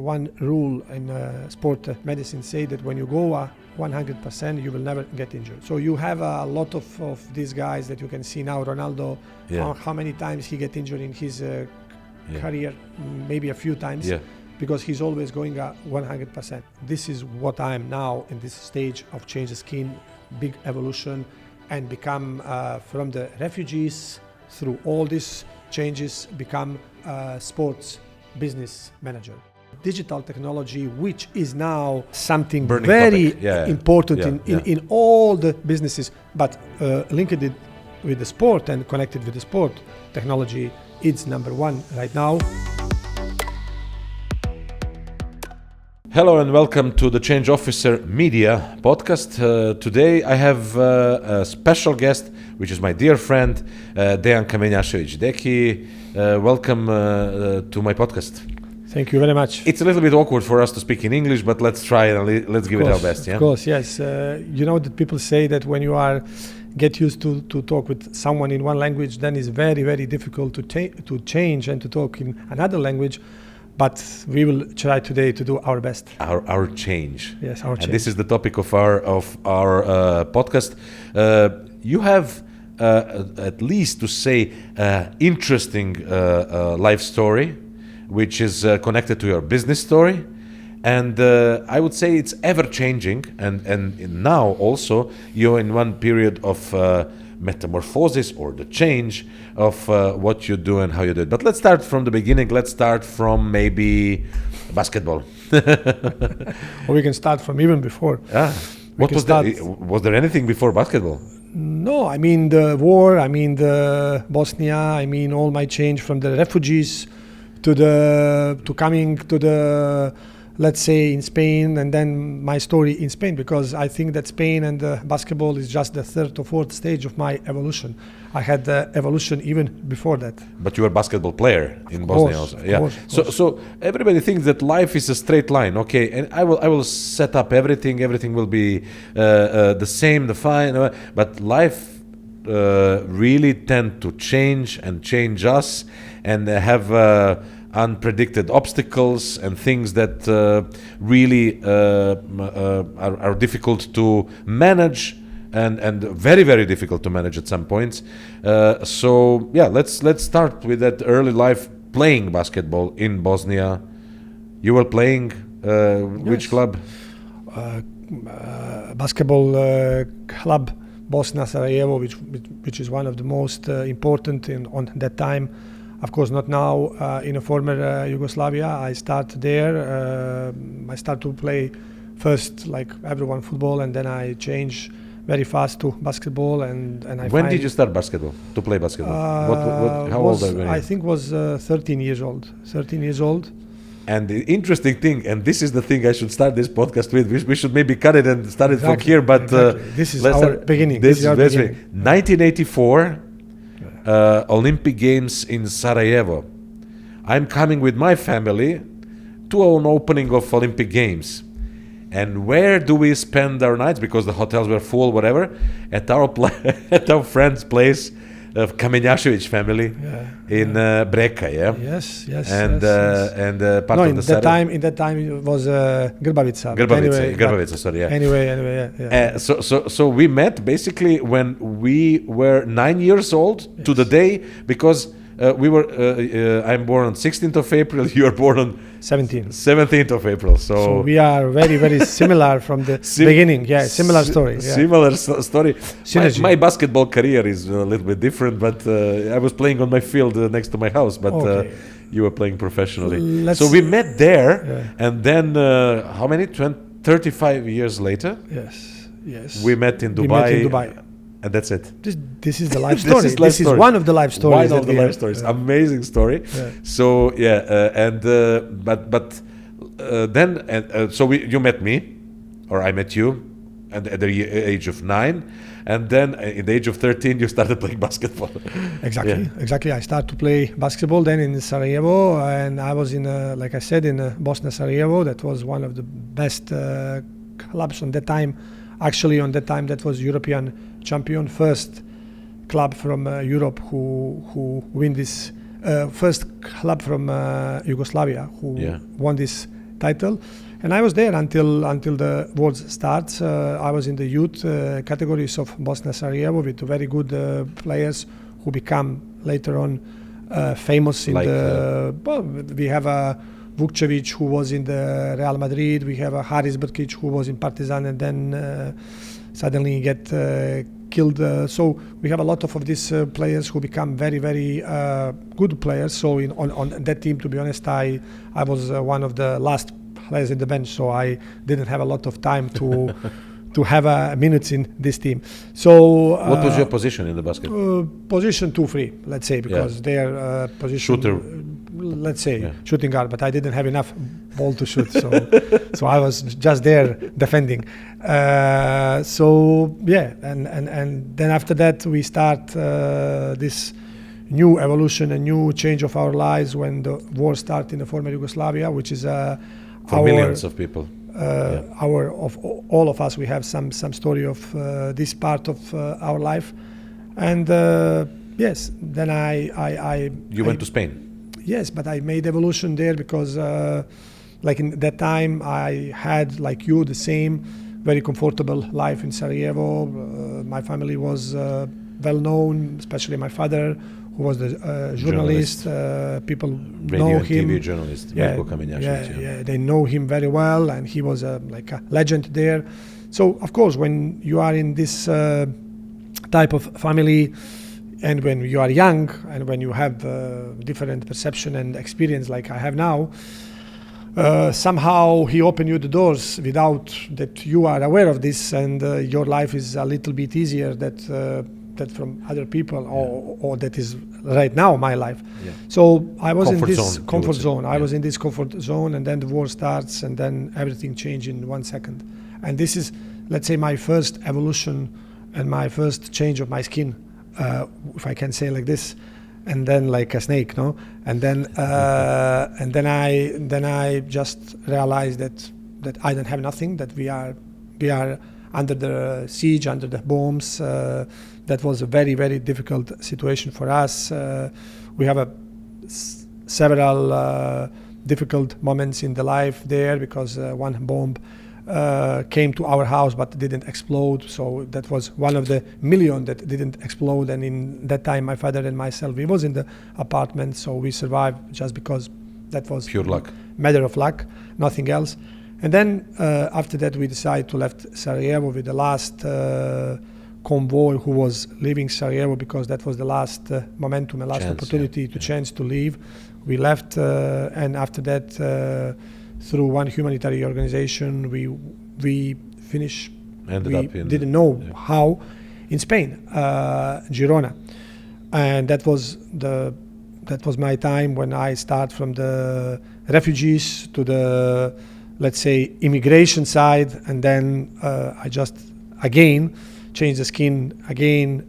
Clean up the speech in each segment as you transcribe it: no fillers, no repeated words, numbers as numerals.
one rule in sport medicine say that when you go 100%, you will never get injured. So you have a lot of these guys that you can see now. Ronaldo, how many times he get injured in his career? Maybe a few times. Yeah. Because he's always going 100%. This is what I am now in this stage of change the skin, big evolution, and become from the refugees through all these changes, become sports business manager. Digital technology, which is now something burning very important in all the businesses, but linked it with the sport and connected with the sport, technology is number one right now. Hello and welcome to the Change Officer Media podcast. Today I have a special guest, which is my dear friend, Dejan Kamenjašević. Deki, welcome to my podcast. Thank you very much. It's a little bit awkward for us to speak in English, but let's try and let's give it our best. Of course, yes. You know that people say that when you get used to talk with someone in one language, then it's very, very difficult to change and to talk in another language. But we will try today to do our best. Our change. Yes, our change. And this is the topic of our podcast. You have, at least to say, interesting life story, which is connected to your business story, and I would say it's ever changing. And now also you're in one period of metamorphosis or the change of what you do and how you do it. But let's start from the beginning. Let's start from maybe basketball. Or we can start from even before. What was that? Was there anything before basketball? No, I mean the war, I mean the Bosnia, I mean all my change from the refugees to coming to the, let's say, in Spain, and then my story in Spain, because I think that Spain and basketball is just the third or fourth stage of my evolution. I had the evolution even before that. But you were a basketball player in Bosnia also. Yeah. So everybody thinks that life is a straight line. Okay, and I will set up everything. Everything will be the same, the fine. But life really tend to change and change us, and have unpredicted obstacles and things that really are difficult to manage and very, very difficult to manage at some points. So yeah, let's start with that early life playing basketball in Bosnia. You were playing which club? Basketball club Bosna Sarajevo, which is one of the most important on that time. Of course, not now. In a former Yugoslavia, I start there. I start to play first, like everyone, football, and then I change very fast to basketball. And when did you start to play basketball? How old are you? I think was 13 years old. 13 years old. And the interesting thing, and this is the thing I should start this podcast with. We should maybe cut it and start it from here. But this is our beginning. This is our beginning. 1984. Olympic Games in Sarajevo. I'm coming with my family to an opening of Olympic Games. And where do we spend our nights? Because the hotels were full, whatever. At our friend's place of Kamenjašević family in Breka, Yes. And part of the Sarajevo. In that time it was Grbavica. Grbavica, sorry, yeah. Anyway. So we met basically when we were 9 years old to the day, because we were. I'm born on 16th of April. You are born on 17th of April. So we are very, very similar from the beginning. Yeah, similar story. Yeah. Similar story. My basketball career is a little bit different, but I was playing on my field next to my house. But you were playing professionally. So we met there, and then how many? 35 years later. Yes. We met in Dubai. And that's it. This is the life story. This is one of the life stories. One of the life stories. Amazing story. Yeah. So so you met me, or I met you, and at the age of 9, and then at the age of 13 you started playing basketball. Exactly. I started to play basketball then in Sarajevo, and I was in, like I said, in Bosnia Sarajevo. That was one of the best clubs on that time. Actually, on that time, that was European champion, first club from Europe who win this, first club from Yugoslavia who won this title. And I was there until the war starts. I was in the youth categories of Bosnia Sarajevo with very good players who become later on famous in we have Vukcević, who was in the Real Madrid. We have Haris Brkić, who was in Partizan and then suddenly get killed. So we have a lot of these players who become very, very good players. So on that team, to be honest, I was one of the last players in the bench, so I didn't have a lot of time to to have minutes in this team. So what was your position in the basketball? Position 2-3, let's say, because their position shooter, let's say shooting guard, but I didn't have enough ball to shoot, so so I was just there defending. So yeah, and then after that we start this new evolution, a new change of our lives when the war started in the former Yugoslavia, which is for millions of people. Our of all of us, we have some story of this part of our life, and yes, then I went to Spain. Yes, but I made evolution there because like in that time I had, like you, the same very comfortable life in Sarajevo. My family was well known, especially my father, who was the journalist. People radio know and him. TV journalist. Dejan Kamenjašević. Yeah, they know him very well, and he was like a legend there. So of course, when you are in this type of family, and when you are young, and when you have different perception and experience like I have now, somehow he opened you the doors without that you are aware of this, and your life is a little bit easier that from other people, or that is right now my life. So I was in this comfort zone. I was in this comfort zone, and then the war starts, and then everything changed in 1 second. And this is, let's say, my first evolution and my first change of my skin, if I can say like this, and then like a snake, no? And then I just realized that I don't have nothing, that we are under the siege, under the bombs. That was a very, very difficult situation for us. We have several difficult moments in the life there because one bomb came to our house but didn't explode. So that was one of the million that didn't explode. And in that time, my father and myself, we was in the apartment, so we survived just because that was pure luck, matter of luck, nothing else. And then after that, we decided to left Sarajevo with the last convoy who was leaving Sarajevo, because that was the last momentum, the last opportunity to chance to leave. We left, and after that, through one humanitarian organization, we finished. Didn't know how, in Spain, Girona, and that was my time when I start from the refugees to the, let's say, immigration side, and then I just again changed the skin, again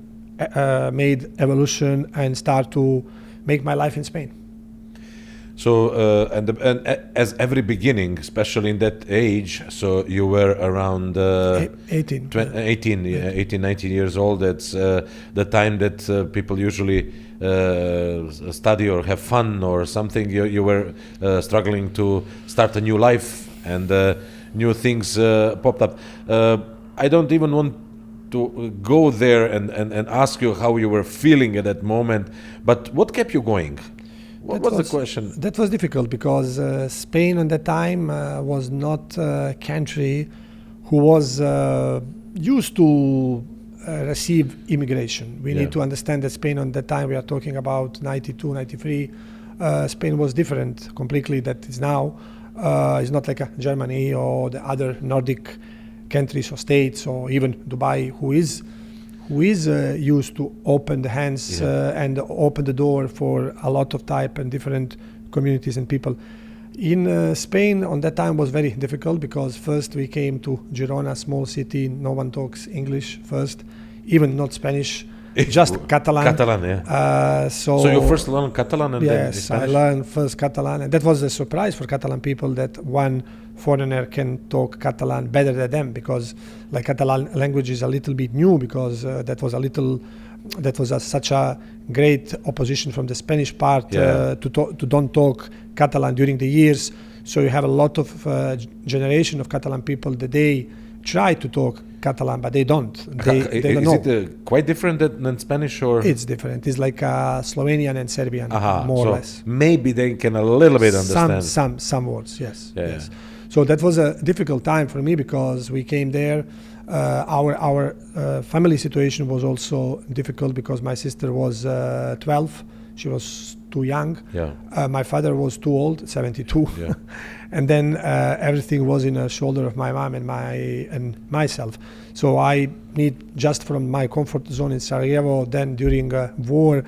made evolution, and start to make my life in Spain. So and as every beginning, especially in that age, so you were around 18, 19 years old. That's the time that people usually study or have fun or something. You were struggling to start a new life, and new things popped up. I don't even want to go there and ask you how you were feeling at that moment, but what kept you going? What was the question? That was difficult because Spain at that time was not a country who was used to receive immigration. We need to understand that Spain at that time, we are talking about 92, 93, Spain was different completely that is now. It's not like Germany or the other Nordic countries or states, or even Dubai, who is used to open the hands and open the door for a lot of type and different communities and people. In Spain, on that time was very difficult because first we came to Girona, small city, no one talks English first, even not Spanish, just Catalan. Catalan, yeah. So you first learned Catalan and then Spanish? Yes, I learned first Catalan, and that was a surprise for Catalan people that one foreigner can talk Catalan better than them, because like Catalan language is a little bit new, because that was a little that was such a great opposition from the Spanish part to don't talk Catalan during the years. So you have a lot of generation of Catalan people that they try to talk Catalan, but they don't. They don't know. Is it quite different than Spanish, or? It's different. It's like Slovenian and Serbian, more or less. Maybe they can a little bit understand. Some words, yes. Yeah. Yes. So that was a difficult time for me because we came there. Our family situation was also difficult because my sister was 12. She was too young. Yeah. My father was too old, 72. Yeah. And then everything was in the shoulder of my mom and myself. So I need just from my comfort zone in Sarajevo, then during war,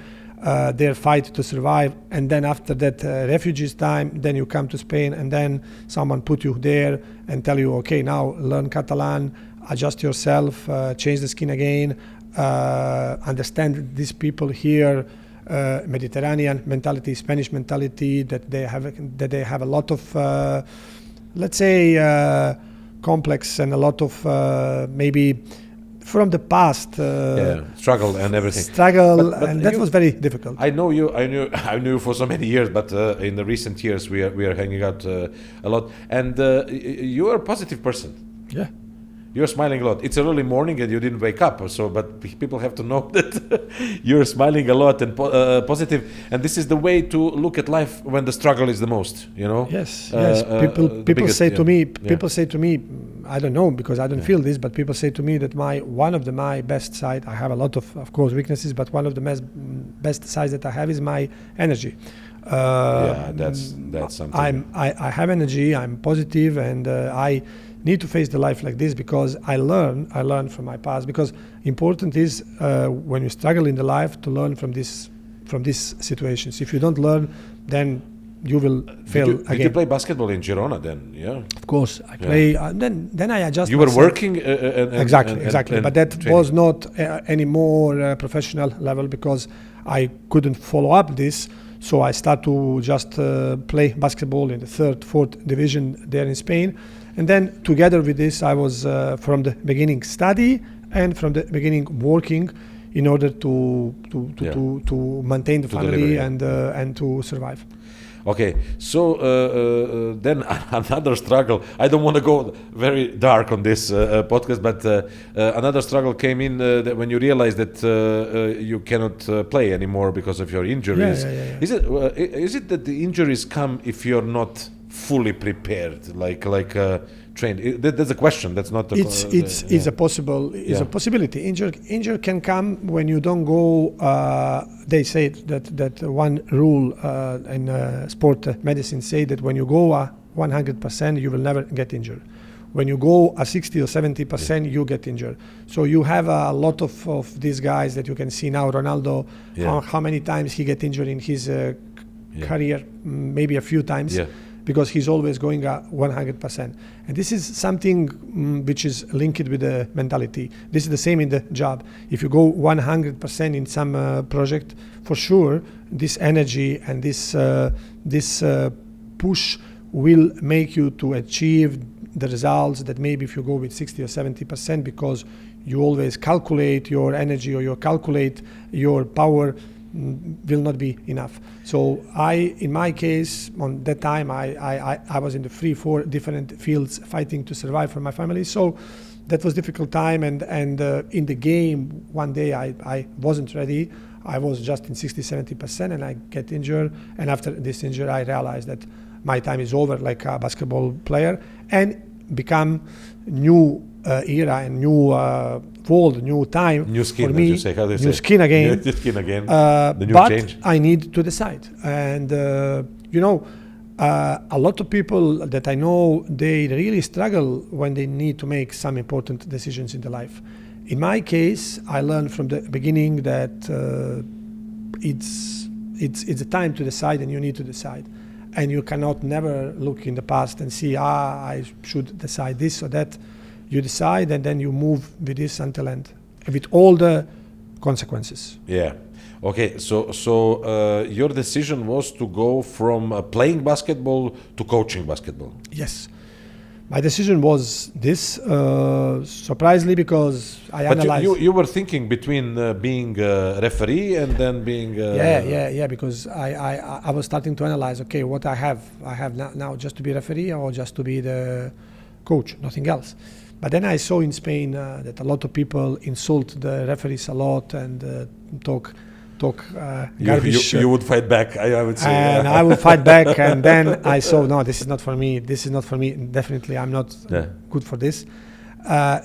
their fight to survive, and then after that refugees time, then you come to Spain, and then someone put you there and tell you, okay, now learn Catalan, adjust yourself, change the skin again, understand these people here, Mediterranean mentality, Spanish mentality, that they have a lot of, let's say, complex and a lot of maybe from the past struggle and everything. And that was very difficult. I knew you for so many years, but in the recent years we are hanging out a lot. And you are a positive person. Yeah. You're smiling a lot. It's early morning and you didn't wake up, but people have to know that you're smiling a lot and positive. And this is the way to look at life when the struggle is the most, you know? Yes, yes. People say to me, I don't know because I don't feel this, but people say to me that one of my best side, I have a lot of course weaknesses, but one of the best sides that I have is my energy. That's something. I have energy. I'm positive, and I need to face the life like this because I learn from my past. Because important is when you struggle in the life to learn from these situations. If you don't learn, then you will fail again. Did you play basketball in Girona then? Yeah. Of course, I play. Then I adjust. You were working exactly, but that training was not any more professional level because I couldn't follow up this. So I start to just play basketball in the 3rd, 4th division there in Spain. And then together with this, I was from the beginning study and from the beginning working in order to maintain the family and to survive. Okay, so then another struggle. I don't want to go very dark on this podcast, but another struggle came in that when you realized that you cannot play anymore because of your injuries. Yeah. Is it that the injuries come if you're not fully prepared, like trained? That's a question. That's not. It's a possibility. Injury can come when you don't go. They say that one rule in sport medicine say that when you go 100%, you will never get injured. When you go 60 or 70%, you get injured. So you have a lot of these guys that you can see now. Ronaldo, how many times he get injured in his career? Maybe a few times. Yeah. Because he's always going 100%. And this is something which is linked with the mentality. This is the same in the job. If you go 100% in some project, for sure, this energy and this push will make you to achieve the results that maybe if you go with 60 or 70%, because you always calculate your energy or you calculate your power, will not be enough. So in my case, on that time, I was in the 3-4 different fields fighting to survive for my family. So that was difficult time. And in the game, one day I wasn't ready. I was just in 60-70% and I get injured. And after this injury, I realized that my time is over like a basketball player and become new era and new world, new time. New skin, for me. As you say. How do you new say? Skin again. New skin again. The new but change. I need to decide. And, a lot of people that I know, they really struggle when they need to make some important decisions in their life. In my case, I learned from the beginning that it's a time to decide and you need to decide. And you cannot never look in the past and see, I should decide this or that. You decide and then you move with this until end, with all the consequences. Yeah. Okay. So your decision was to go from playing basketball to coaching basketball. Yes. My decision was this, surprisingly, because I analyzed. But you were thinking between being a referee and then being. Yeah. Because I was starting to analyze. Okay, what I have now just to be referee or just to be the coach, nothing else. But then I saw in Spain that a lot of people insult the referees a lot and talk garbage. You would fight back, I would say. And I would fight back, and then I saw, no, this is not for me. This is not for me. Definitely, I'm not good for this.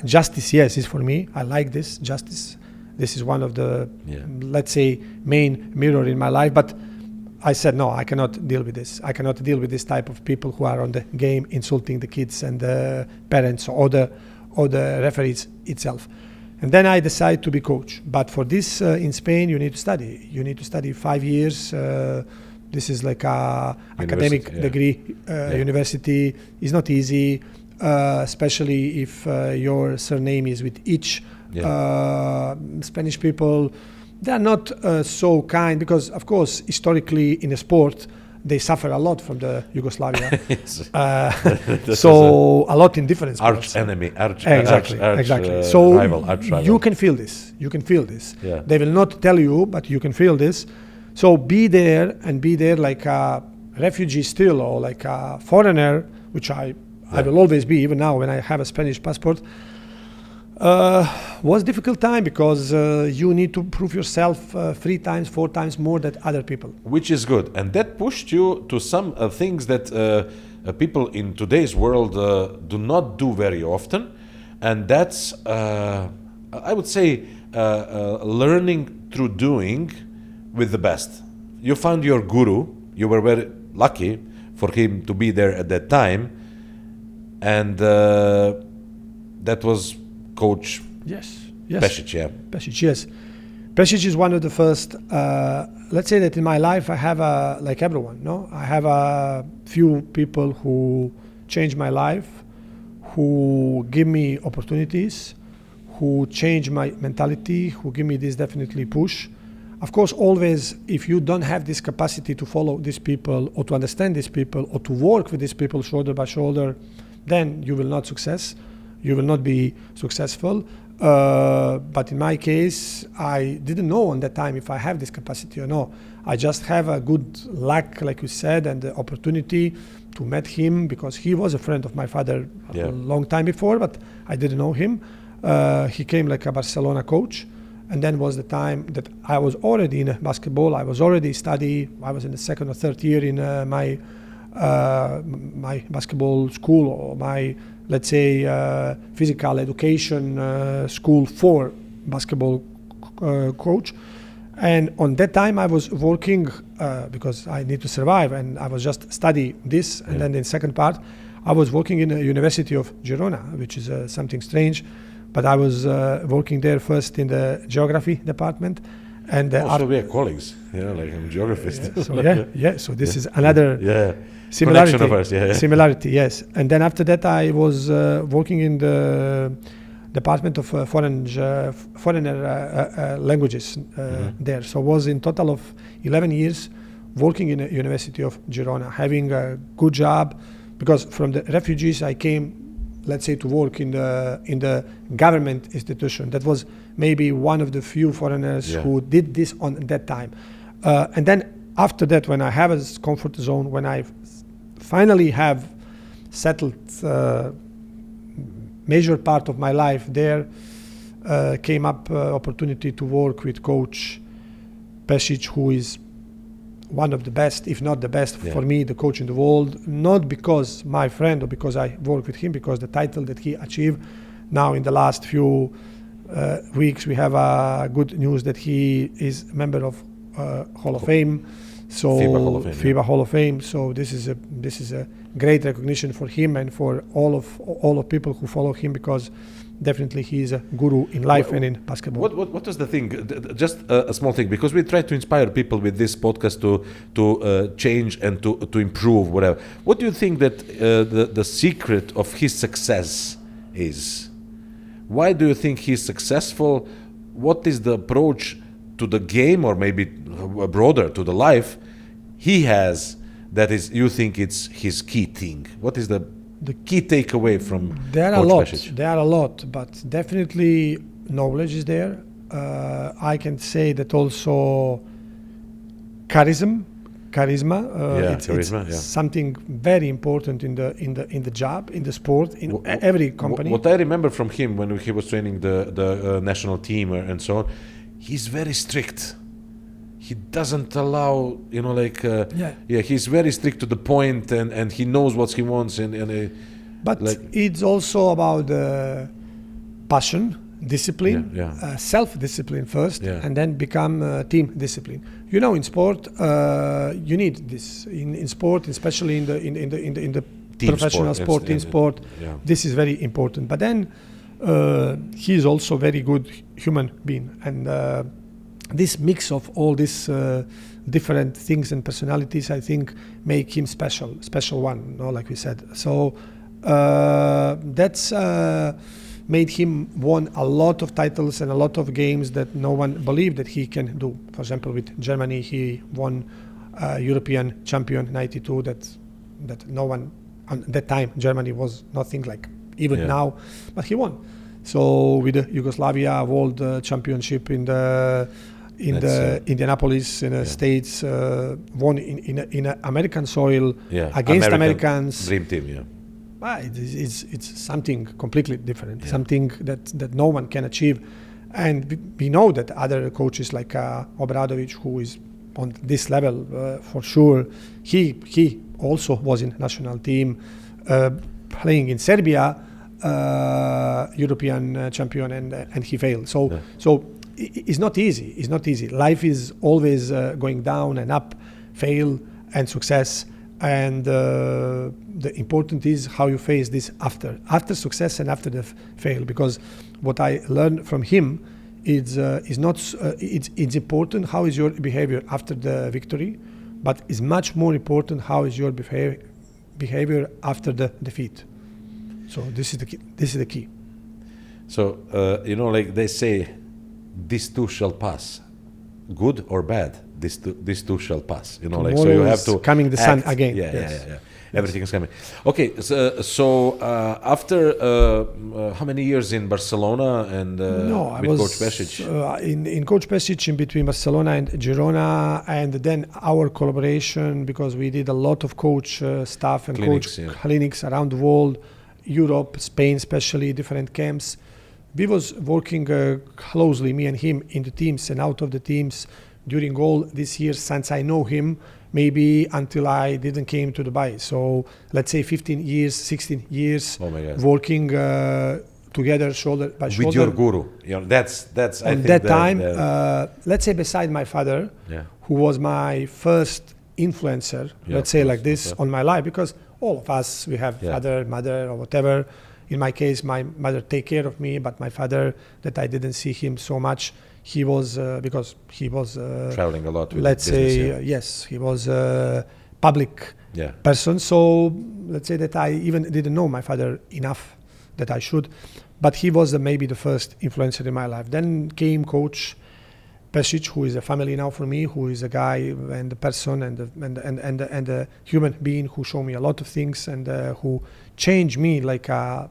Justice, yes, is for me. I like this justice. This is one of the, let's say, main mirror in my life. But I said, no, I cannot deal with this. I cannot deal with this type of people who are on the game insulting the kids and the parents or the referees itself. And then I decided to be coach. But for this, in Spain, you need to study. You need to study 5 years. This is like a academic degree. University is not easy, especially if your surname is with each. Spanish people, they are not so kind because, of course, historically in a sport, they suffer a lot from the Yugoslavia. So a lot in different sports. Exactly. So rival. You can feel this. Yeah. They will not tell you, but you can feel this. So be there like a refugee still or like a foreigner, which I will always be, even now when I have a Spanish passport. Was a difficult time because you need to prove yourself 3 times, 4 times more than other people. Which is good. And that pushed you to some things that people in today's world do not do very often. And that's, I would say, learning through doing with the best. You found your guru. You were very lucky for him to be there at that time. And that was Coach Pešić, Pešić, yes. Pešić is one of the first, let's say that in my life I have, like everyone, no? I have a few people who changed my life, who give me opportunities, who change my mentality, who give me this definitely push. Of course, always, if you don't have this capacity to follow these people or to understand these people or to work with these people shoulder by shoulder, then you will not success. You will not be successful. But in my case, I didn't know on that time if I have this capacity or no. I just have a good luck, like you said, and the opportunity to meet him because he was a friend of my father a long time before, but I didn't know him. He came like a Barcelona coach. And then was the time that I was already in basketball. I was already studying. I was in the 2nd or 3rd year in my basketball school or my, let's say, physical education school for basketball coach. And on that time I was working because I need to survive and I was just studying this. And then in the second part, I was working in the University of Girona, which is something strange. But I was working there first in the geography department. And so we are colleagues, like I'm a geographist. So this is another similarity. Connection of ours, Similarity, yes. And then after that, I was working in the Department of Foreigner Languages there. So was in total of 11 years working in the University of Girona, having a good job, because from the refugees I came, let's say, to work in the government institution. That was maybe one of the few foreigners who did this on that time. And then after that, when I have a comfort zone, when I finally have settled major part of my life there, came up opportunity to work with Coach Pešić, who is one of the best, if not the best, for me, the coach in the world, not because my friend or because I work with him, because the title that he achieved. Now in the last few weeks, we have good news that he is a member of Hall of Fame. So FIBA Hall of Fame. So this is a great recognition for him and for all of people who follow him, because definitely he is a guru in life and in basketball. What was the thing? Just a small thing, because we try to inspire people with this podcast to change and to improve, whatever. What do you think that the secret of his success is? Why do you think he's successful? What is the approach to the game, or maybe broader to the life he has, that is, you think it's his key thing? What is the the key takeaway from there are Coach a lot. Pešić? There are a lot, but definitely knowledge is there. I can say that also charisma. It's something very important in the job, in the sport, in every company. What I remember from him when he was training the national team and so on, he's very strict. He doesn't allow, he's very strict to the point, and he knows what he wants. But it's also about passion, discipline, self-discipline first, and then become team discipline. In sport, you need this. In sport, especially in the professional sport, team sport, this is very important. But then he is also very good human being, and this mix of all these different things and personalities, I think, make him special one, like we said. So that's made him won a lot of titles and a lot of games that no one believed that he can do. For example, with Germany, he won European champion '92. That no one at that time Germany was nothing like even now, but he won. So with the Yugoslavia World Championship in the Indianapolis in the States, won in American soil against Americans. Dream team, It's something completely different, something that no one can achieve. And we know that other coaches like Obradović, who is on this level for sure, he also was in national team, playing in Serbia, European champion, and he failed. So it's not easy. It's not easy. Life is always going down and up, fail and success. And the important is how you face this after success and after the fail. Because what I learned from him is not it's important how is your behavior after the victory, but it's much more important how is your behavior after the defeat. So this is the key. So like they say, this too shall pass, good or bad. This too shall pass. Tomorrow so you have to coming the sun act. again. Yeah. Everything is coming. Okay, so after how many years in Barcelona and with Coach Pešić? In Coach Pešić in between Barcelona and Girona, and then our collaboration, because we did a lot of coach stuff and clinics, coach clinics around the world, Europe, Spain especially, different camps. We was working closely, me and him, in the teams and out of the teams during all these years since I know him, maybe until I didn't came to Dubai. So let's say 15 years, 16 years working together shoulder by shoulder. With your guru. That's I think that time, let's say beside my father, who was my first influencer, let's say like this, on my life, because all of us, we have father, mother, or whatever. In my case, my mother take care of me, but my father, that I didn't see him so much. He was because he was traveling a lot. Let's say yes, he was a public person. So let's say that I even didn't know my father enough that I should, but he was maybe the first influencer in my life. Then came Coach Pešić, who is a family now for me, who is a guy and a person and a human being who showed me a lot of things and who changed me like a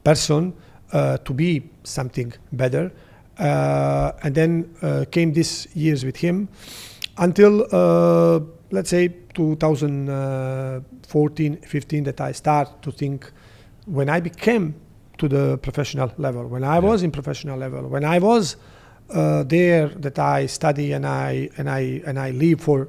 person to be something better. And then came these years with him until let's say 2014, 15 that I start to think when I became to the professional level, when I was in professional level, when I was there that I study and I live for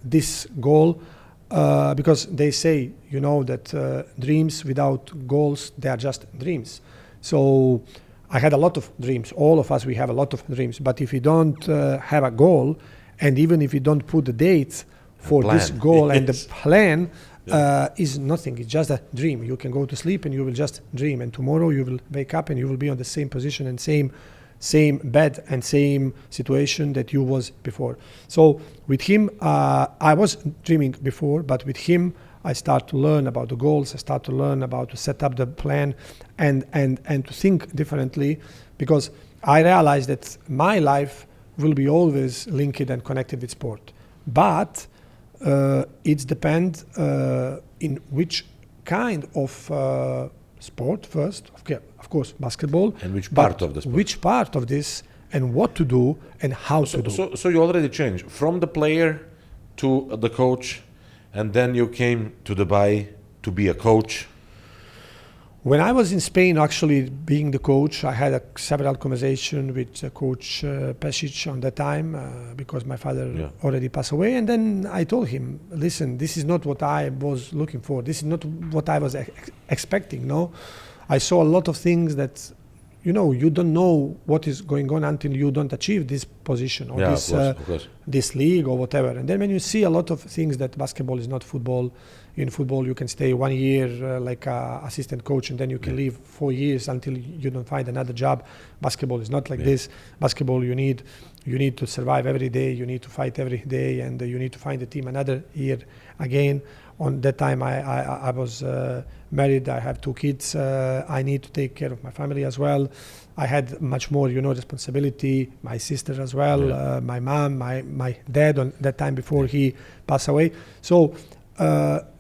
this goal, because they say that dreams without goals, they are just dreams. So I had a lot of dreams. All of us, we have a lot of dreams. But if you don't have a goal, and even if you don't put the date for this goal and the plan, is nothing. It's just a dream. You can go to sleep and you will just dream. And tomorrow you will wake up and you will be on the same position and same bed and same situation that you was before. So with him, I was dreaming before, but with him, I start to learn about the goals. I start to learn about to set up the plan and to think differently, because I realized that my life will be always linked and connected with sport. But it depends in which kind of sport first, of course, basketball. And which part of the sport? Which part of this, and what to do, and how to do. So you already changed from the player to the coach, and then you came to Dubai to be a coach. When I was in Spain, actually being the coach, I had several conversations with Coach PSSA on that time because my father already passed away. And then I told him, listen, this is not what I was looking for. This is not what I was expecting. No, I saw a lot of things that, you don't know what is going on until you don't achieve this position or this league or whatever. And then when you see a lot of things that basketball is not football. In football, you can stay 1 year like assistant coach, and then you can leave 4 years until you don't find another job. Basketball is not like this. Basketball, you need to survive every day. You need to fight every day, and you need to find a team another year again. On that time, I was married. I have 2 kids. I need to take care of my family as well. I had much more, responsibility. My sister as well. My mom, my dad on that time before he passed away. So.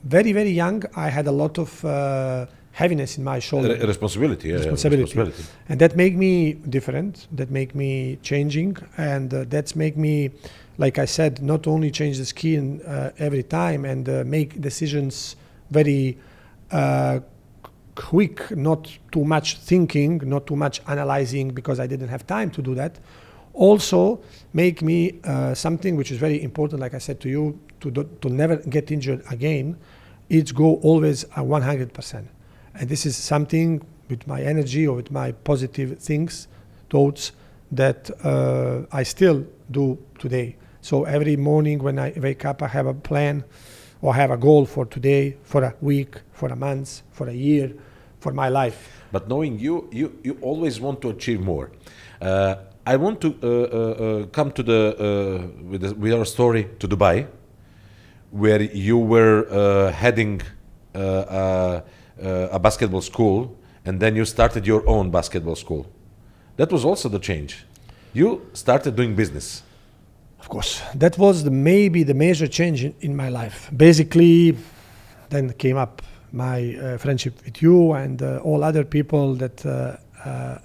Very, very young, I had a lot of heaviness in my shoulder. Responsibility. And that made me different, that made me changing, and that's make me, like I said, not only change the skin every time and make decisions very quick, not too much thinking, not too much analyzing, because I didn't have time to do that. Also make me something which is very important, like I said to you, to never get injured again. It's go always 100%. And this is something with my energy or with my positive thoughts that I still do today. So every morning when I wake up, I have a plan or have a goal for today, for a week, for a month, for a year, for my life. But knowing you always want to achieve more. I want to come to with our story to Dubai, where you were heading a basketball school, and then you started your own basketball school. That was also the change. You started doing business. Of course, that was maybe the major change in my life. Basically, then came up my friendship with you and all other people that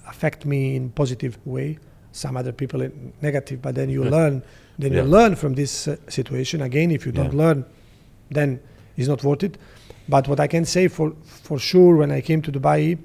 affect me in positive way. Some other people in negative, but then you learn. Then you learn from this situation. Again, if you don't learn, then it's not worth it. But what I can say for sure, when I came to Dubai,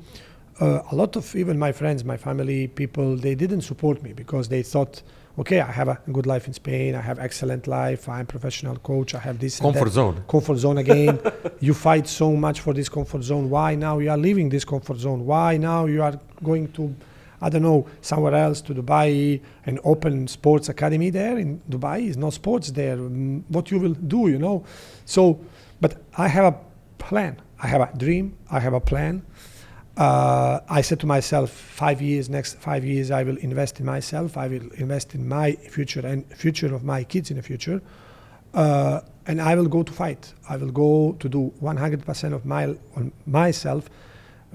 a lot of even my friends, my family, people, they didn't support me because they thought, okay, I have a good life in Spain. I have excellent life. I'm a professional coach. I have this comfort zone. Comfort zone again. You fight so much for this comfort zone. Why now you are leaving this comfort zone? Why now you are going to, I don't know, somewhere else, to Dubai and open sports academy there in Dubai? Is no sports there. What you will do, So, but I have a plan. I have a dream. I have a plan. I said to myself, 5 years, next 5 years, I will invest in myself. I will invest in my future and future of my kids in the future. And I will go to fight. I will go to do 100% of on myself.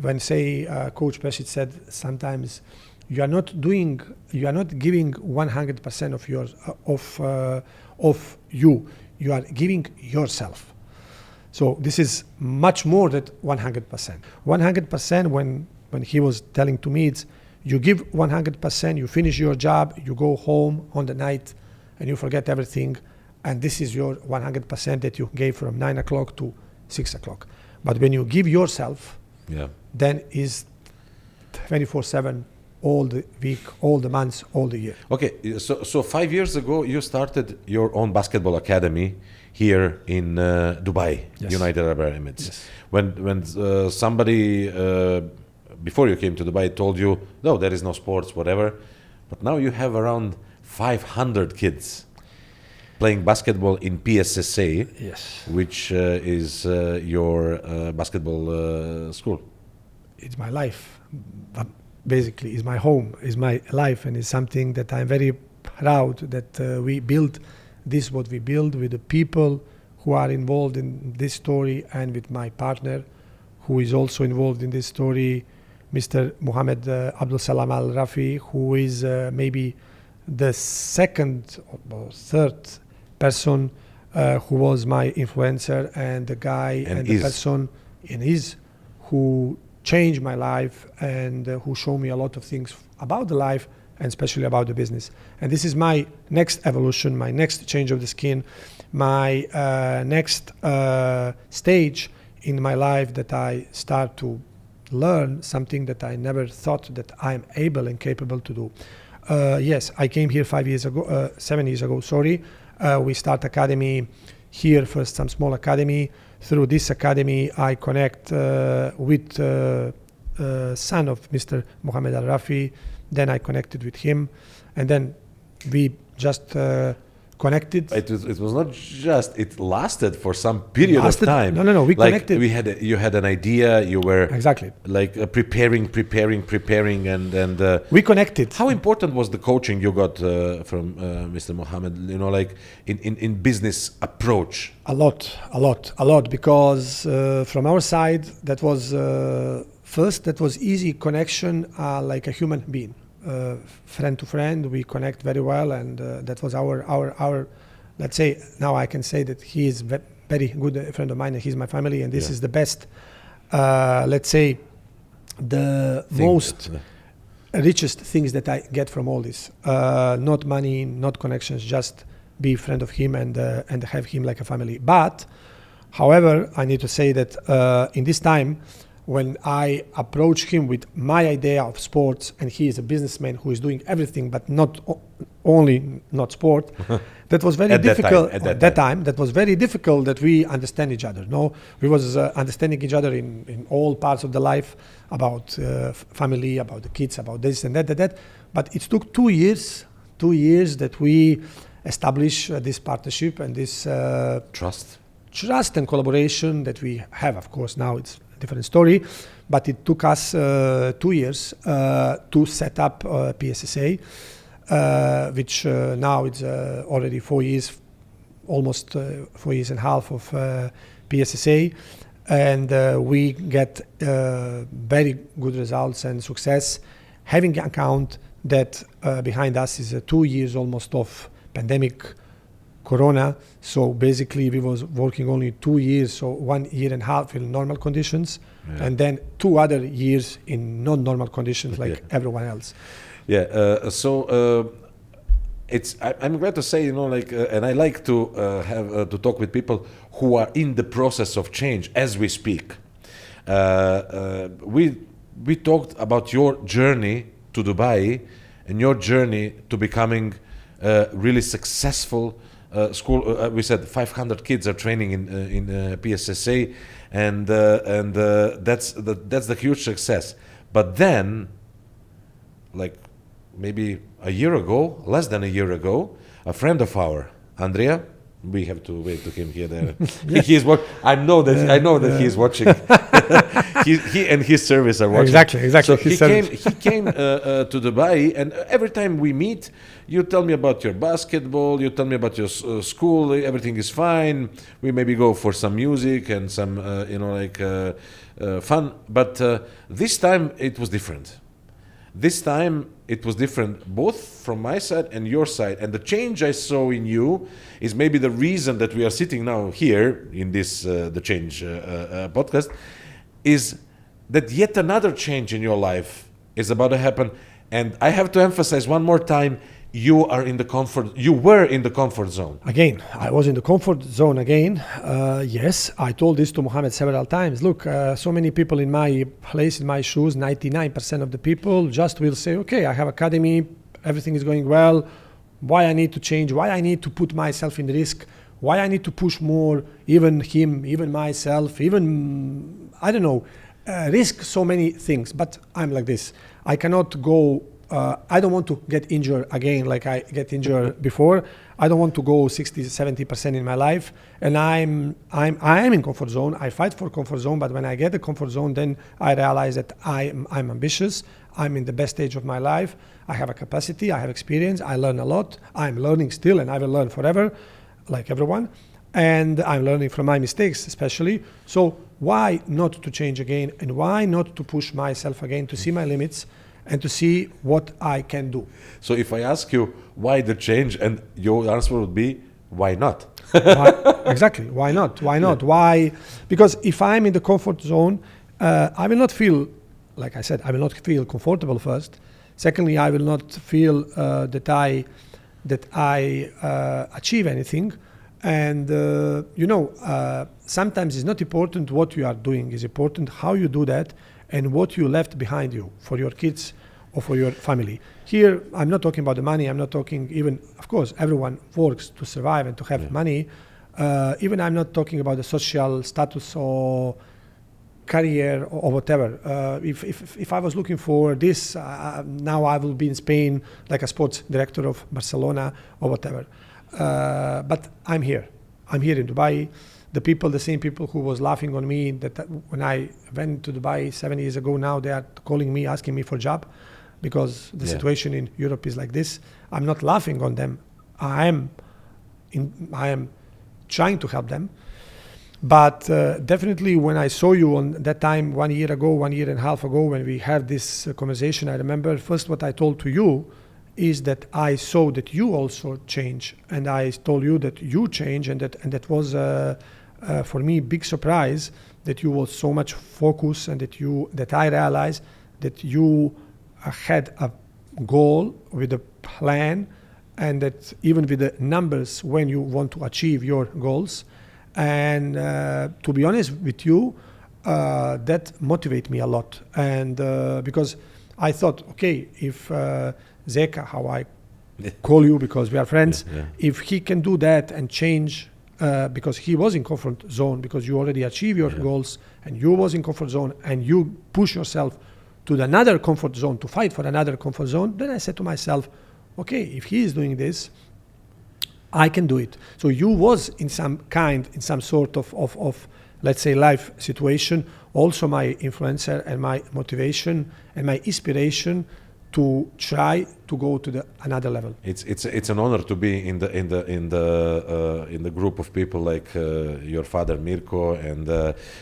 When say Coach Pesic said sometimes, you are not giving 100% of yours of you. You are giving yourself. So this is much more than 100%. 100% when he was telling to me, it's you give 100%, you finish your job, you go home on the night, and you forget everything, and this is your 100% that you gave from 9 o'clock to 6 o'clock. But when you give yourself, then is 24/7, all the week, all the months, all the year. Okay, so 5 years ago you started your own basketball academy here in Dubai, United Arab Emirates. Yes. When somebody before you came to Dubai told you, no, there is no sports, whatever, but now you have around 500 kids playing basketball in PSSA, which is your basketball school. It's my life. Basically, it's my home, it's my life, and it's something that I'm very proud that we built. This is what we build with the people who are involved in this story, and with my partner, who is also involved in this story, Mr. Mohammed Abdul Salam Al Rafi, who is maybe the second or third person who was my influencer, and the guy and the person and he's who changed my life and who showed me a lot of things about the life and especially about the business. And this is my next evolution, my next change of the skin, my next stage in my life, that I start to learn something that I never thought that I'm able and capable to do. Yes, I came here 7 years ago, sorry. We start academy here, first some small academy. Through this academy, I connect with son of Mr. Mohamed Al-Rafi. Then I connected with him, and then we just connected. It was not just, it lasted for some period of time. No, we connected. You had an idea, you were exactly like preparing, and we connected. How important was the coaching you got from Mr. Mohammed, like in business approach? A lot, because from our side, that was first, that was easy connection, like a human being. Friend to friend, we connect very well, and that was our let's say, now I can say that he is very good friend of mine, and he's my family, and this is the best, let's say, the most richest things that I get from all this. Not money, not connections, just be a friend of him and have him like a family. But however, I need to say that in this time, when I approach him with my idea of sports, and he is a businessman who is doing everything, but not sport, that was very difficult at that time. That was very difficult that we understand each other. No, we was understanding each other in all parts of the life, about family, about the kids, about this and that. But it took 2 years that we established this partnership and this trust and collaboration that we have. Of course, now it's different story, but it took us 2 years to set up PSSA, which now it's already 4 years, almost 4 years and a half of PSSA, and we get very good results and success, having account that behind us is 2 years almost of pandemic, Corona. So basically we was working only 2 years, so 1 year and a half in normal conditions, and then 2 other years in non-normal conditions like everyone else. I'm glad to say, and I like to have to talk with people who are in the process of change as we speak. We talked about your journey to Dubai and your journey to becoming really successful school. We said 500 kids are training in PSSA, and that's the huge success. But then, like maybe a year ago, less than a year ago, a friend of ours, Andrea, we have to wait to him here. There, he's I know that he's watching. he and his service are watching. Exactly. So he came to Dubai, and every time we meet, you tell me about your basketball, you tell me about your school, everything is fine. We maybe go for some music and some, fun. But this time it was different. This time it was different, both from my side and your side. And the change I saw in you is maybe the reason that we are sitting now here in this The Change podcast, is that yet another change in your life is about to happen. And I have to emphasize one more time, you were in the comfort zone. Again, I was in the comfort zone again. Yes, I told this to Mohammed several times. Look, so many people in my place, in my shoes, 99% of the people just will say, okay, I have academy, everything is going well. Why I need to change? Why I need to put myself in risk? Why I need to push more, even him, even myself, even, I don't know, risk so many things. But I'm like this. I cannot go, I don't want to get injured again like I get injured before. I don't want to go 60, 70% in my life. And I am in comfort zone. I fight for comfort zone, but when I get the comfort zone, then I realize that I'm ambitious. I'm in the best stage of my life. I have a capacity, I have experience, I learn a lot. I'm learning still, and I will learn forever, like everyone. And I'm learning from my mistakes, especially. So why not to change again? And why not to push myself again, to see my limits and to see what I can do? So if I ask you why the change, and your answer would be why not? Exactly. Why not? Why not? Why? Because if I'm in the comfort zone, I will not feel, like I said, I will not feel comfortable first. Secondly, I will not feel that I achieve anything. And sometimes it's not important what you are doing. It's important how you do that and what you left behind you for your kids or for your family. Here, I'm not talking about the money. I'm not talking even, of course, everyone works to survive and to have money. Even I'm not talking about the social status or career or whatever. If I was looking for this, now I will be in Spain like a sports director of Barcelona or whatever. But I'm here. I'm here in Dubai. The same people who was laughing on me that when I went to Dubai 7 years ago, now they are calling me, asking me for a job because the situation in Europe is like this. I'm not laughing on them. I am trying to help them. But definitely when I saw you on that time 1 year ago, 1.5 years ago, when we had this conversation, I remember first what I told to you is that I saw that you also change, and I told you that you change, and that was for me big surprise that you was so much focus, and that I realized that you had a goal with a plan, and that even with the numbers when you want to achieve your goals. And to be honest with you, that motivated me a lot. And because I thought, okay, if Zeka, how I call you because we are friends, if he can do that and change, because he was in comfort zone, because you already achieved your goals and you was in comfort zone and you push yourself to another comfort zone, to fight for another comfort zone, then I said to myself, okay, if he is doing this, I can do it. So you was in some sort of let's say, life situation, also my influencer and my motivation and my inspiration to try to go to another level. It's an honor to be in the group of people like your father Mirko and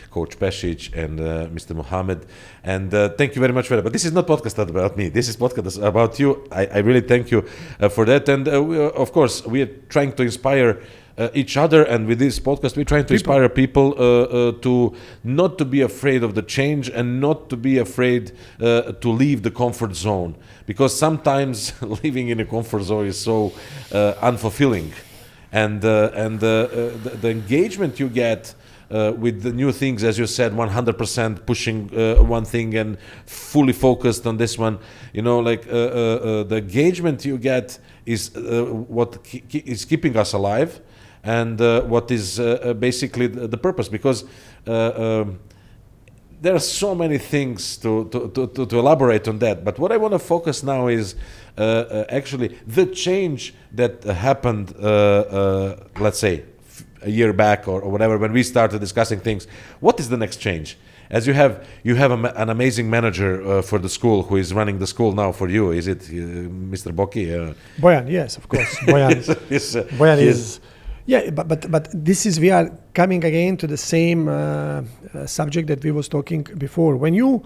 Coach Pešić and Mr. Mohammed, and thank you very much for that. But this is not podcast about me. This is podcast about you. I really thank you for that. And of course, we are trying to inspire each other, and with this podcast we're trying to inspire people to not to be afraid of the change and not to be afraid to leave the comfort zone, because sometimes living in a comfort zone is so unfulfilling, and the engagement you get with the new things, as you said, 100% pushing one thing and fully focused on this one, the engagement you get is what is keeping us alive. And what is basically the purpose, because there are so many things to elaborate on that. But what I want to focus now is actually the change that happened, let's say, a year back or whatever, when we started discussing things. What is the next change? As you have an amazing manager for the school who is running the school now for you. Is it Mr. Boki? Bojan, yes, of course. Bojan, Bojan is. Yeah, but this is, we are coming again to the same subject that we was talking before. When you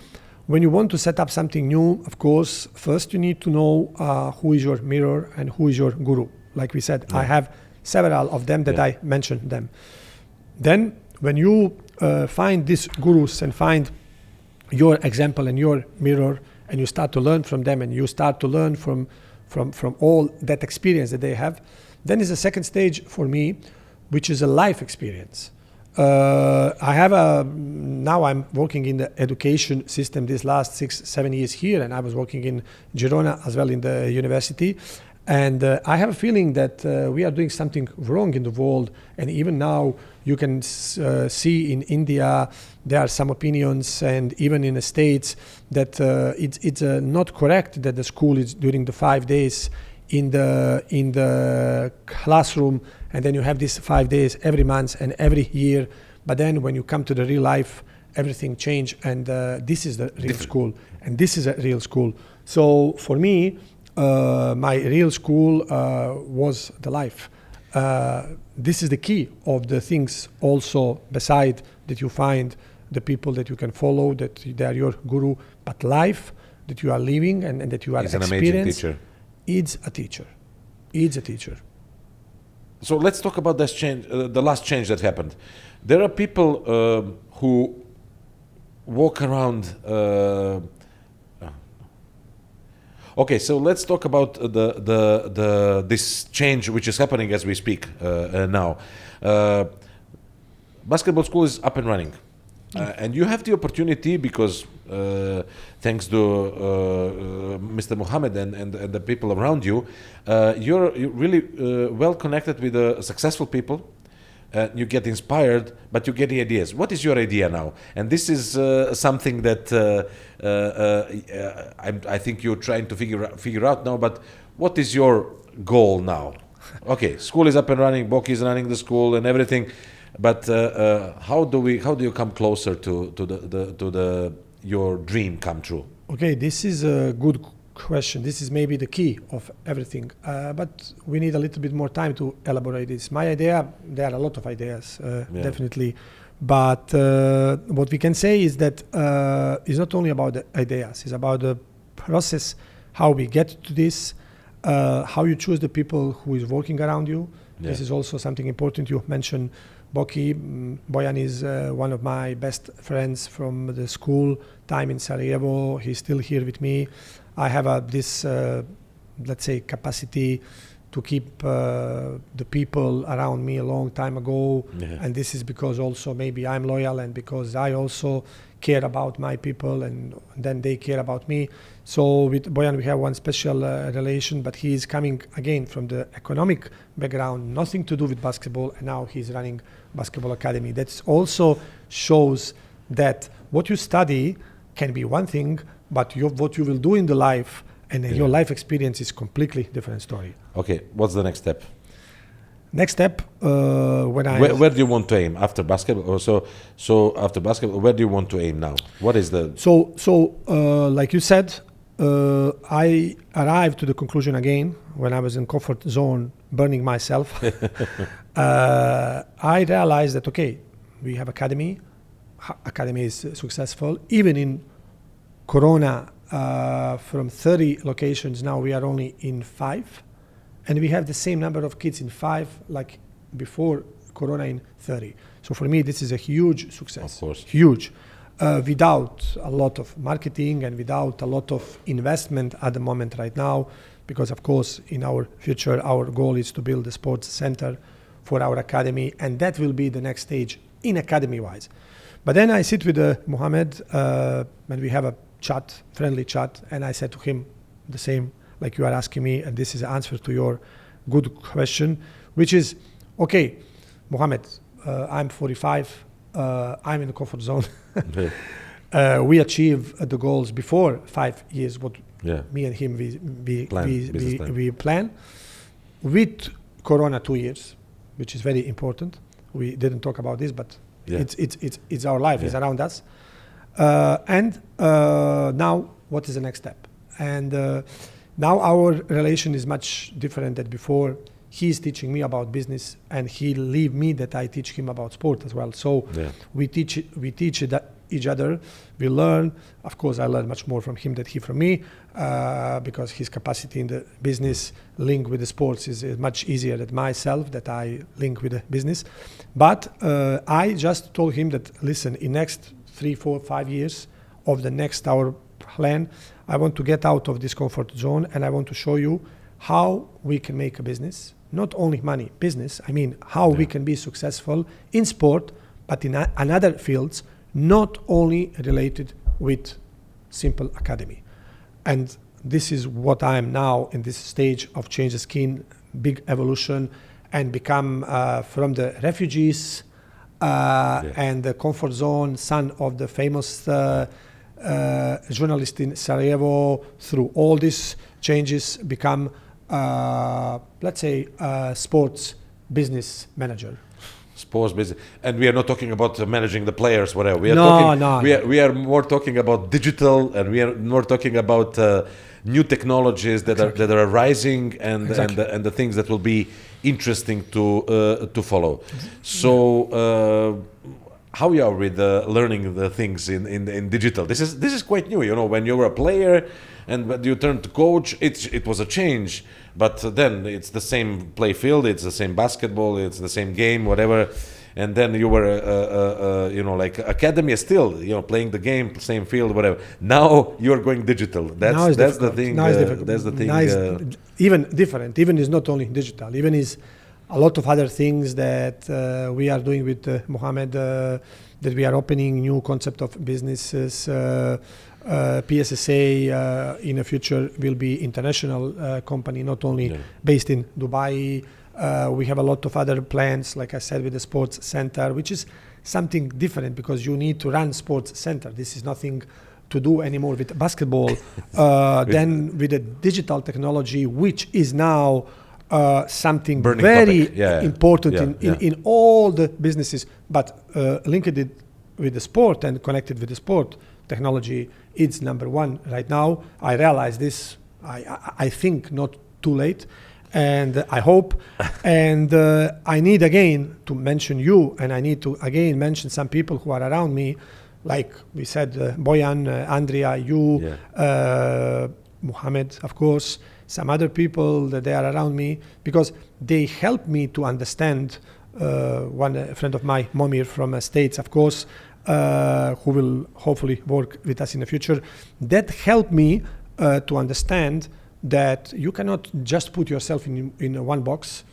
want to set up something new, of course, first you need to know who is your mirror and who is your guru. Like we said, I have several of them that I mentioned them. Then when you find these gurus and find your example and your mirror, and you start to learn from them, and you start to learn from all that experience that they have, then is a second stage for me, which is a life experience. Now I'm working in the education system this last 6-7 years here, and I was working in Girona as well in the university. And I have a feeling that we are doing something wrong in the world. And even now you can see in India, there are some opinions, and even in the States, that it's not correct that the school is during the 5 days in the classroom, and then you have these 5 days every month and every year. But then when you come to the real life, everything changed, and this is the real school, and this is a real school. So for me, my real school was the life. This is the key of the things also, beside that you find the people that you can follow, that they are your guru, but life that you are living and that you are experiencing. It's a teacher. It's a teacher. So let's talk about this change, the last change that happened. There are people who walk around. Okay, so let's talk about this change which is happening as we speak now. Basketball school is up and running. And you have the opportunity because thanks to Mr. Mohammed and the people around you, you're really well connected with the successful people. You get inspired, but you get the ideas. What is your idea now? And this is something that I think you're trying to figure out now. But what is your goal now? Okay, school is up and running. Boki is running the school and everything. But how do you come closer to your dream come true? Okay, this is a good question. This is maybe the key of everything. But we need a little bit more time to elaborate this. My idea, there are a lot of ideas, definitely. But what we can say is that it's not only about the ideas. It's about the process, how we get to this, how you choose the people who is working around you. Yeah. This is also something important. You mentioned Boki. Bojan is one of my best friends from the school time in Sarajevo. He's still here with me. I have this, let's say, capacity to keep the people around me a long time ago. Yeah. And this is because also maybe I'm loyal and because I also care about my people and then they care about me. So with Bojan we have one special relation, but he is coming again from the economic background, nothing to do with basketball, and now he's running basketball academy. That also shows that what you study can be one thing, but what you will do in the life and your life experience is completely different story. Okay, what's the next step? Next step, where do you want to aim after basketball? So after basketball, where do you want to aim now? What is the... So like you said, I arrived to the conclusion again when I was in comfort zone, burning myself. I realized that, okay, we have academy is successful. Even in Corona, from 30 locations, now we are only in 5. And we have the same number of kids in 5 like before Corona in 30. So for me, this is a huge success. Of course. Huge. Without a lot of marketing and without a lot of investment at the moment right now, because of course in our future, our goal is to build a sports center for our academy, and that will be the next stage in academy-wise. But then I sit with Mohammed and we have a chat, friendly chat, and I said to him the same like you are asking me, and this is the answer to your good question, which is, okay, Mohammed, I'm 45, I'm in the comfort zone. We achieve the goals before 5 years, what me and him we plan. With Corona 2 years, which is very important. We didn't talk about this, but it's our life, it's around us. And now, what is the next step? And now our relation is much different than before. He's teaching me about business, and he leave me that I teach him about sport as well. So we teach each other. We learn. Of course, I learn much more from him than he from me, because his capacity in the business link with the sports is much easier than myself that I link with the business. But I just told him that, listen, in next 3, 4, 5 years of the next our plan, I want to get out of this comfort zone, and I want to show you how we can make a business, not only money, business. I mean, how we can be successful in sport, but in another fields, not only related with simple academy. And this is what I am now in this stage of change the skin, big evolution, and become from the refugees and the comfort zone, son of the famous journalist in Sarajevo, through all these changes become, let's say, sports business manager. Sports business, and we are not talking about managing the players, whatever. We are we are more talking about digital, and we are more talking about new technologies that are arising, and the things that will be interesting to follow. So how you are with learning the things in digital. This is quite new. When you were a player and when you turned to coach, it was a change. But then it's the same play field, it's the same basketball, it's the same game, whatever. And then you were, like academy still, playing the game, same field, whatever. Now you're going digital. That's the thing. Now it's difficult. That's the thing. Now it's even different. Even is not only digital. Even is a lot of other things that we are doing with Mohammed. That we are opening new concept of businesses. PSSA in the future will be international company, not only based in Dubai. We have a lot of other plans, like I said, with the sports center, which is something different because you need to run sports center. This is nothing to do anymore with basketball. Then with the digital technology, which is now something burning very important in all the businesses, but linked it with the sport and connected with the sport technology, it's number one right now. I realize this, I think not too late, and I hope, and I need again to mention you, and I need to again mention some people who are around me, like we said, Bojan, Andrea, you, Mohammed, of course, some other people that they are around me, because they help me to understand. One friend of mine, Momir from States, of course, who will hopefully work with us in the future, that helped me to understand that you cannot just put yourself in one box,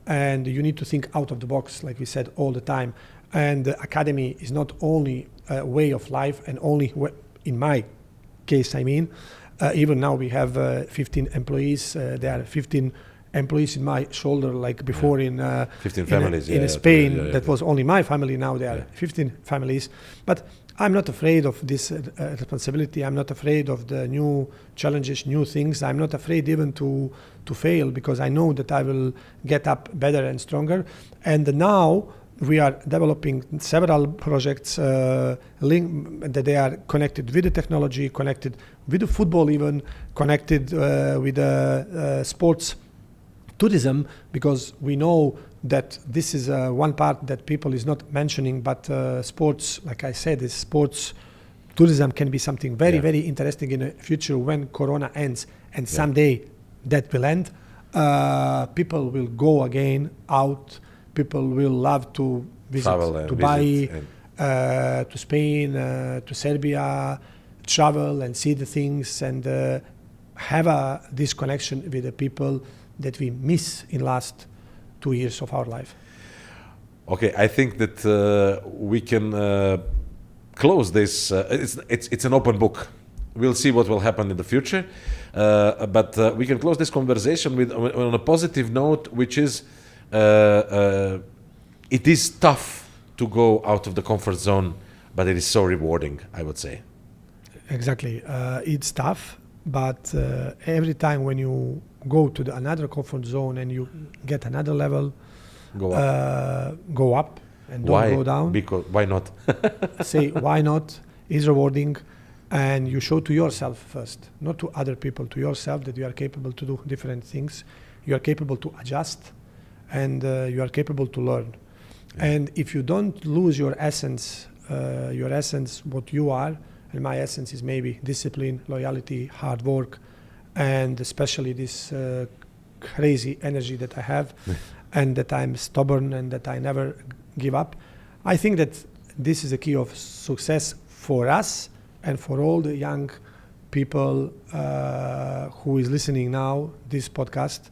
and you need to think out of the box, like we said all the time. And the academy is not only a way of life, and only in my case, I mean, even now we have 15 employees. There are 15 employees in my shoulder, like before in 15 families in Spain. That was only my family. Now there are 15 families. But I'm not afraid of this responsibility. I'm not afraid of the new challenges, new things. I'm not afraid even to fail, because I know that I will get up better and stronger. And now we are developing several projects that they are connected with the technology, connected with the football, even connected with the sports tourism, because we know that this is one part that people is not mentioning, but sports, like I said, is sports tourism can be something very, very interesting in the future when Corona ends, and someday that will end. People will go again out. People will love to visit Dubai, to Spain, to Serbia, travel and see the things, and have this connection with the people that we miss in last 2 years of our life. Okay, I think that we can close this. It's an open book. We'll see what will happen in the future, but we can close this conversation on a positive note, which is it is tough to go out of the comfort zone, but it is so rewarding, I would say. Exactly, it's tough, but every time when you go to another comfort zone and you get another level, go up and don't go down. Because why not? Say why not is rewarding, and you show to yourself first, not to other people, to yourself, that you are capable to do different things, you are capable to adjust, and you are capable to learn. And if you don't lose your essence, what you are, and my essence is maybe discipline, loyalty, hard work, and especially this crazy energy that I have, and that I'm stubborn and that I never give up. I think that this is the key of success for us and for all the young people who is listening now, this podcast,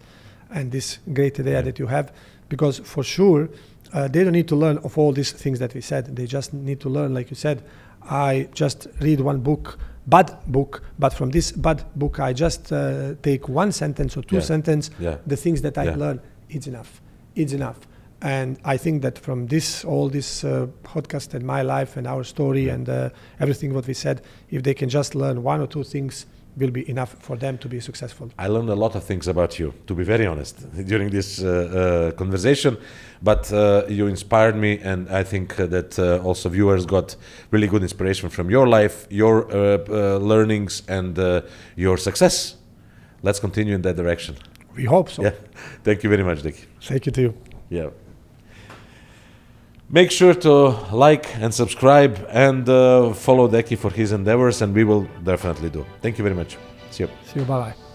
and this great idea that you have, because for sure, they don't need to learn of all these things that we said. They just need to learn, like you said, I just read one book, bad book, but from this bad book, I just take one sentence or two sentences. The things that I learn, it's enough. It's enough. And I think that from all this podcast and my life and our story and everything what we said, if they can just learn one or two things, will be enough for them to be successful. I learned a lot of things about you, to be very honest, during this conversation, but you inspired me, and I think that also viewers got really good inspiration from your life, your learnings, and your success. Let's continue in that direction. We hope so. Yeah. Thank you very much, Dick. Thank you to you. Yeah. Make sure to like and subscribe and follow Deki for his endeavors, and we will definitely do. Thank you very much. See you. See you. Bye-bye.